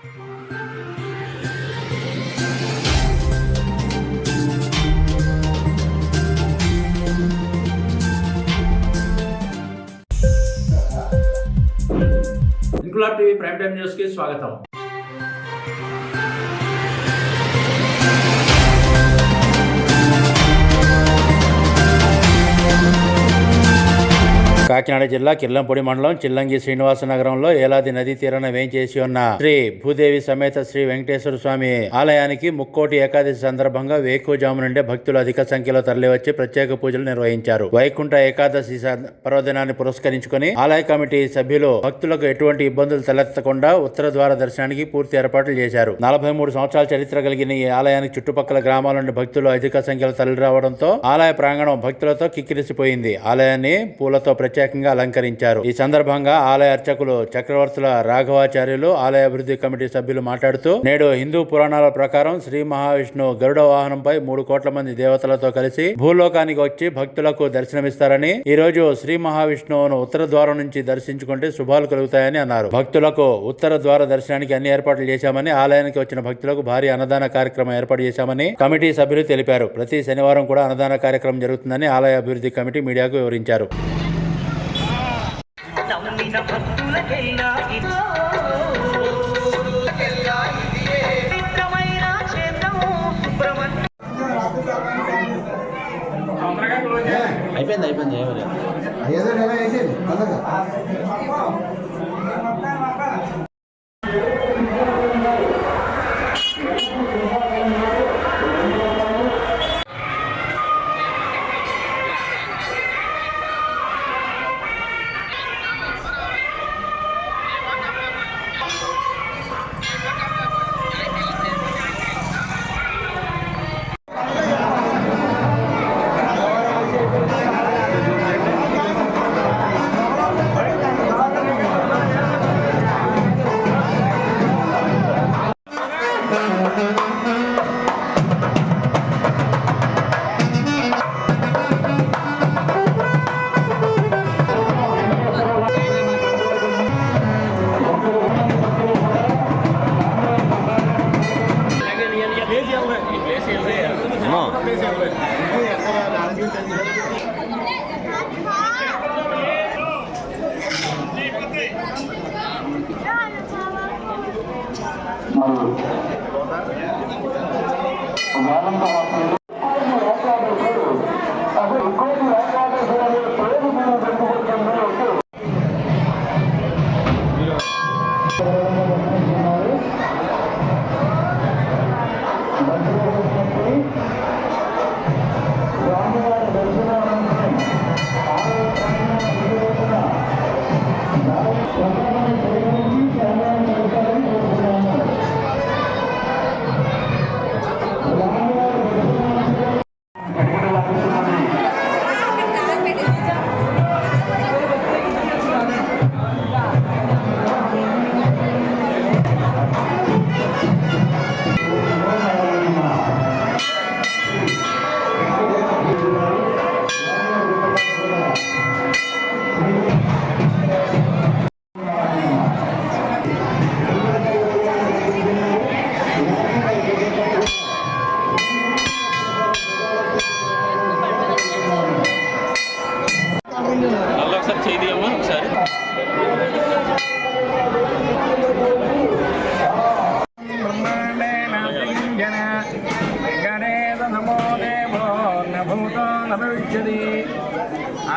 Inquilab TV prime time news కి స్వాగతం. కాకినాడ జిల్లా కిర్లంపూడి మండలం చిల్లంగి శ్రీనివాస నగరంలో ఏలాది నదీ తీరాన వేంచేసి ఉన్న శ్రీ భూదేవి సమేత శ్రీ వెంకటేశ్వర స్వామి ఆలయానికి ముక్కోటి ఏకాదశి సందర్భంగా వేకువజాము నుండే భక్తులు అధిక సంఖ్యలో తరలివచ్చి ప్రత్యేక పూజలు నిర్వహించారు. వైకుంఠ ఏకాదశి పర్వదినాన్ని పురస్కరించుకుని ఆలయ కమిటీ సభ్యులు భక్తులకు ఎటువంటి ఇబ్బందులు తలెత్తకుండా ఉత్తర ద్వార దర్శనానికి పూర్తి ఏర్పాట్లు చేశారు. 43 సంవత్సరాల చరిత్ర కలిగిన ఈ ఆలయానికి చుట్టుపక్కల గ్రామాల నుండి భక్తులు అధిక సంఖ్యలో తరలి రావడంతో ఆలయ ప్రాంగణం భక్తులతో కిక్కిరిసిపోయింది. ఆలయాన్ని పూలతో ప్రత్యేకంగా అలంకరించారు. ఈ సందర్భంగా ఆలయ అర్చకులు చక్రవర్తుల రాఘవాచార్యులు ఆలయ అభివృద్ధి కమిటీ సభ్యులు మాట్లాడుతూ, నేడు హిందూ పురాణాల ప్రకారం శ్రీ మహావిష్ణువు గరుడ వాహనంపై 3 కోట్ల మంది దేవతలతో కలిసి భూలోకానికి వచ్చి భక్తులకు దర్శనమిస్తారని, ఈ రోజు శ్రీ మహావిష్ణువును ఉత్తర ద్వారం నుంచి దర్శించుకుంటే శుభాలు కలుగుతాయని అన్నారు. భక్తులకు ఉత్తర ద్వార దర్శనానికి అన్ని ఏర్పాట్లు చేశామని, ఆలయానికి వచ్చిన భక్తులకు భారీ అన్నదాన కార్యక్రమం ఏర్పాటు చేశామని కమిటీ సభ్యులు తెలిపారు. ప్రతి శనివారం కూడా అన్నదాన కార్యక్రమం జరుగుతుందని ఆలయ అభివృద్ధి కమిటీ మీడియాకు వివరించారు. అయిపోయింది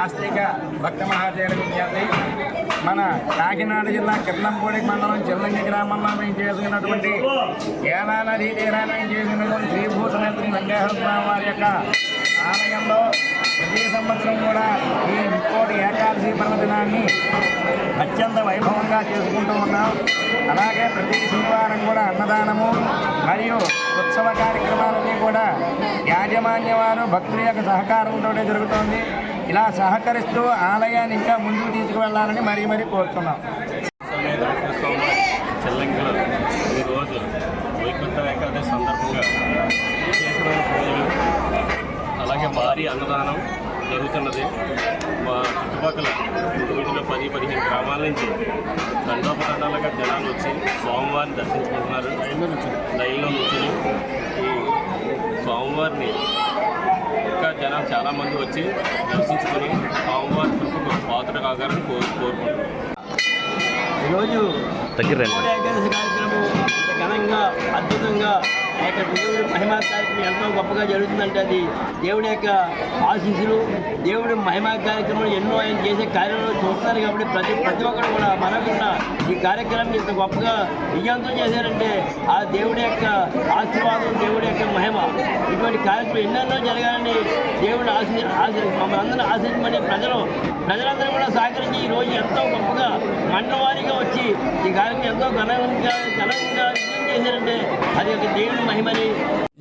ఆస్తిక భక్త మహాశయుల విజ్ఞప్తి. మన కాకినాడ జిల్లా కిర్లంపూడి మండలం చిల్లంగి గ్రామంలో మేము చేసుకున్నటువంటి ఏలా నదీ తీరాన్ని చేసినటువంటి శ్రీభూషణేశ్వరి వెంకటేశ్వర స్వామి వారి యొక్క ఆలయంలో ప్రతి సంవత్సరం కూడా ఈ ముక్కోటి ఏకాదశి పర్వదినాన్ని అత్యంత వైభవంగా చేసుకుంటూ ఉన్నాం. అలాగే ప్రతి శనివారం కూడా అన్నదానము మరియు ఉత్సవ కార్యక్రమాలన్నీ కూడా యాజమాన్య వారు భక్తుల యొక్క సహకారంతో జరుగుతోంది. ఇలా సహకరిస్తూ ఆలయాన్ని ఇంకా ముందుకు తీసుకువెళ్లాలని మరీ కోరుతున్నాం. చెల్లంగిలో ఈరోజు వైకుంఠ ఏకాదశి సందర్భంగా విశేషమైన పూజలు అలాగే భారీ అన్నదానం జరుగుతున్నది. మా చుట్టుపక్కల చుట్టుపక్కల వీటిలో 10-15 గ్రామాల నుంచి తండోపతండాలుగా జనాలు వచ్చి స్వామివారిని దర్శించుకుంటున్నారు. లైన్లో నుంచుని ఈ స్వామివారిని ఇంకా జనాలు చాలామంది వచ్చి దర్శించుకొని స్వామివారి కృపకు పాత్ర కాగాలని కోరుకుంటున్నారు. ఈరోజు ఏకాదశి కార్యక్రమం ఇంత ఘనంగా అద్భుతంగా ఆ యొక్క దేవుడి మహిమా కార్యక్రమం ఎంతో గొప్పగా జరుగుతుందంటే అది దేవుడి యొక్క ఆశీస్సులు. దేవుడి మహిమా కార్యక్రమం ఎన్నో ఆయన చేసే కార్యక్రమాలు చూస్తున్నారు కాబట్టి ప్రతి ఒక్కరు కూడా మనకుండా ఈ కార్యక్రమం ఇంత గొప్పగా విజయవంతం చేశారంటే ఆ దేవుడి యొక్క ఆశీర్వాదం, దేవుడి యొక్క మహిమ. ఇటువంటి కార్యక్రమం ఎన్నెన్నో జరగాలని దేవుడిని మమ్మల్ని అందరినీ ఆశీర్వదించమని ప్రజలందరూ కూడా సహకరించి ఈరోజు ఎంతో గొప్పగా మండలవారీగా వచ్చి ఈ కార్యక్రమం ఎంతో ఘనంగా విజయం చేశారంటే అది ఒక దేవుడి మహిమని.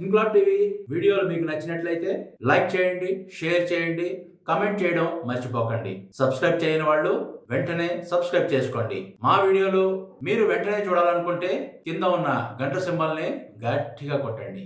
ఇంక్లాబ్ టీవీ వీడియోలు మీకు నచ్చినట్లయితే లైక్ చేయండి, షేర్ చేయండి, కమెంట్ చేయడం మర్చిపోకండి. సబ్స్క్రైబ్ చేయని వాళ్ళు వెంటనే సబ్స్క్రైబ్ చేసుకోండి. మా వీడియోలు మీరు వెంటనే చూడాలనుకుంటే కింద ఉన్న గంట సింబల్ని గట్టిగా కొట్టండి.